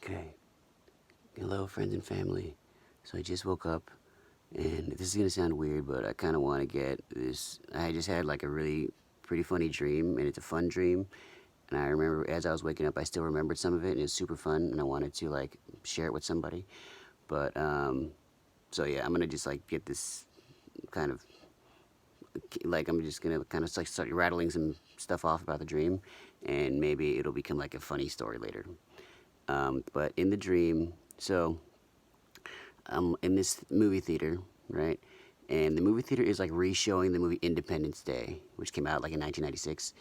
Okay. Hello, friends and family. So I just woke up, and this is gonna sound weird, but I kind of want to get this. I just had like a really pretty funny dream, and it's a fun dream. And I remember as I was waking up, I still remembered some of it, and it was super fun, and I wanted to like share it with somebody. But so yeah, I'm gonna just like get this kind of like I'm just gonna kind of like start rattling some stuff off about the dream, and maybe it'll become like a funny story later. But in the dream, so I'm in this movie theater, right? And the movie theater is like re-showing the movie Independence Day, which came out like in 1996.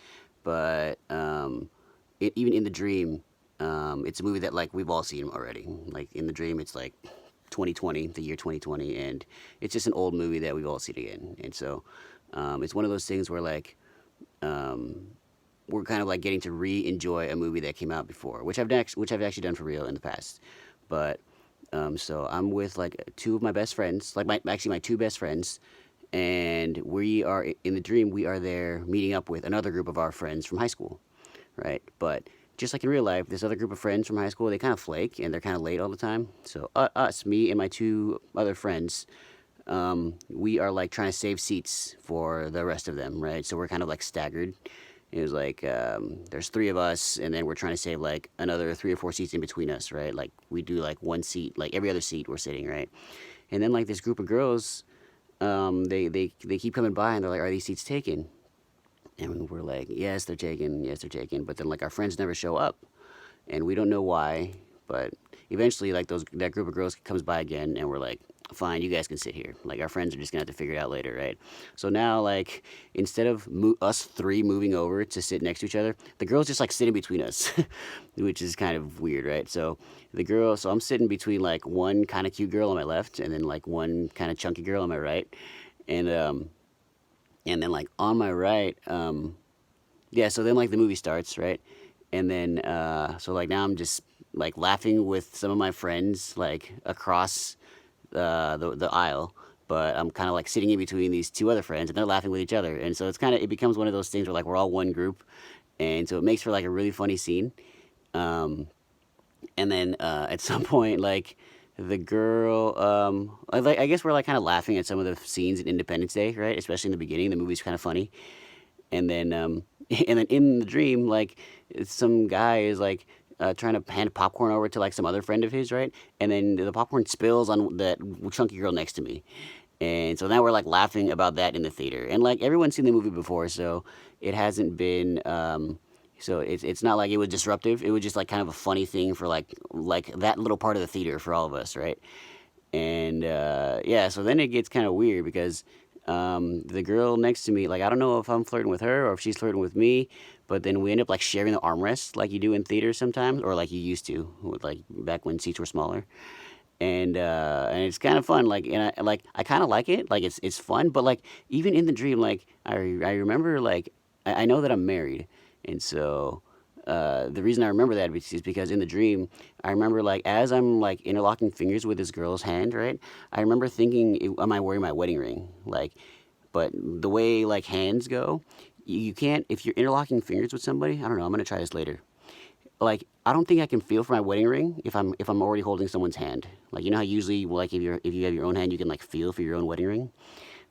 But even in the dream, it's a movie that like we've all seen already. Like in the dream, it's like 2020, the year 2020, and it's just an old movie that we've all seen again. And so it's one of those things where like um, we're kind of like getting to re-enjoy a movie that came out before, which I've actually done for real in the past. But so I'm with like two of my best friends, like my two best friends, and we are in the dream. We are there meeting up with another group of our friends from high school, right? But just like in real life, this other group of friends from high school, they kind of flake and they're kind of late all the time. So me and my two other friends, we are like trying to save seats for the rest of them, right? So we're kind of like staggered. It was like there's three of us, and then we're trying to save like another 3 or 4 seats in between us, right? Like we do like one seat, like every other seat we're sitting, right? And then like this group of girls, they keep coming by and they're like, "Are these seats taken?" And we're like, "Yes, they're taken. Yes, they're taken." But then like our friends never show up, and we don't know why. But eventually, like that group of girls comes by again, and we're like, "Fine, you guys can sit here." Like our friends are just gonna have to figure it out later, right? So now, like instead of us three moving over to sit next to each other, the girls just like sitting between us, which is kind of weird, right? So so I'm sitting between like one kind of cute girl on my left, and then like one kind of chunky girl on my right, and and then like on my right, yeah. So then like the movie starts, right? And then so like now I'm just like laughing with some of my friends like across the aisle, but I'm kind of like sitting in between these two other friends, and they're laughing with each other, and so it becomes one of those things where like we're all one group, and so it makes for like a really funny scene. Um, and then at some point, like the girl, I guess we're like kind of laughing at some of the scenes in Independence Day, right? Especially in the beginning, the movie's kind of funny, and then and then in the dream, like some guy is like trying to hand popcorn over to like some other friend of his, right? And then the popcorn spills on that chunky girl next to me, and so now we're like laughing about that in the theater, and like everyone's seen the movie before, so it hasn't been. So it's not like it was disruptive. It was just like kind of a funny thing for like that little part of the theater for all of us, right? And yeah, so then it gets kind of weird because the girl next to me, like I don't know if I'm flirting with her or if she's flirting with me, but then we end up like sharing the armrest like you do in theaters sometimes, or like you used to, with, like back when seats were smaller. And it's kind of fun. I kind of like it. Like it's fun, but like even in the dream, like I remember like I know that I'm married, and so the reason I remember that is because in the dream, I remember like as I'm like interlocking fingers with this girl's hand, right? I remember thinking, am I wearing my wedding ring? Like, but the way like hands go, you can't if you're interlocking fingers with somebody. I don't know. I'm gonna try this later. Like, I don't think I can feel for my wedding ring if I'm already holding someone's hand. Like, you know how usually like if you have your own hand, you can like feel for your own wedding ring.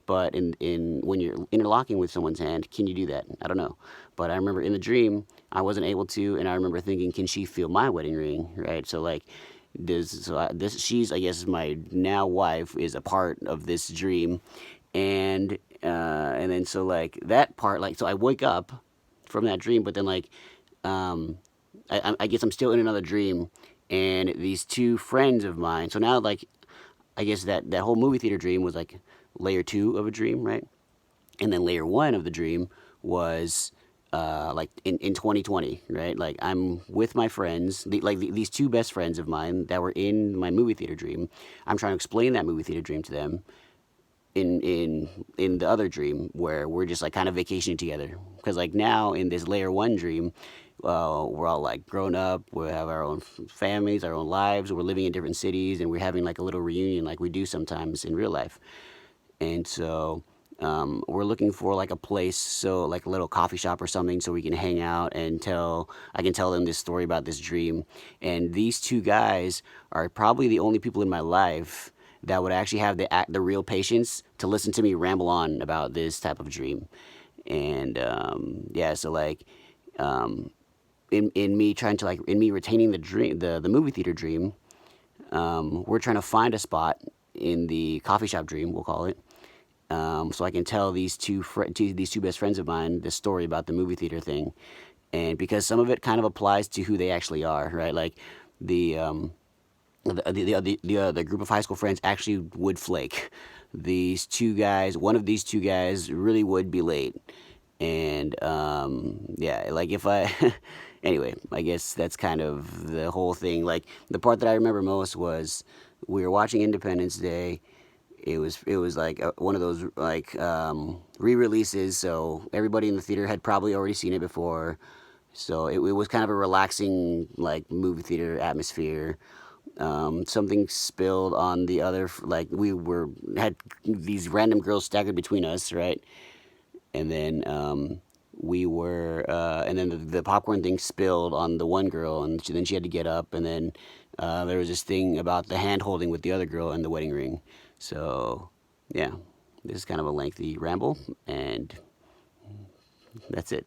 But in when you're interlocking with someone's hand, can you do that? I don't know. But I remember in the dream, I wasn't able to, and I remember thinking, can she feel my wedding ring? Right. So like, this she's I guess my now wife is a part of this dream, and then so like that part like so I wake up from that dream, but then like um, I guess I'm still in another dream, and these two friends of mine. So now like I guess that whole movie theater dream was like layer two of a dream, right? And then layer one of the dream was like in 2020, right? Like I'm with my friends, these two best friends of mine that were in my movie theater dream. I'm trying to explain that movie theater dream to them in the other dream where we're just like kind of vacationing together. Because like now in this layer one dream, we're all like grown up. We have our own families, our own lives. We're living in different cities, and we're having like a little reunion, like we do sometimes in real life. And so we're looking for like a place, so like a little coffee shop or something, so we can hang out and I can tell them this story about this dream. And these two guys are probably the only people in my life that would actually have the real patience to listen to me ramble on about this type of dream. And yeah, so like in me trying to like in me retaining the dream, the movie theater dream, we're trying to find a spot in the coffee shop dream, we'll call it, so I can tell these two best friends of mine this story about the movie theater thing, and because some of it kind of applies to who they actually are, right? Like the the group of high school friends actually would flake. These two guys, one of these two guys, really would be late, and yeah, like if I. Anyway, I guess that's kind of the whole thing. Like the part that I remember most was we were watching Independence Day. It was like one of those like re-releases, so everybody in the theater had probably already seen it before. So it was kind of a relaxing like movie theater atmosphere. Something spilled on the other, like we were had these random girls staggered between us, right? And then and then the popcorn thing spilled on the one girl, and then she had to get up, and then there was this thing about the hand holding with the other girl and the wedding ring. So yeah, this is kind of a lengthy ramble, and that's it.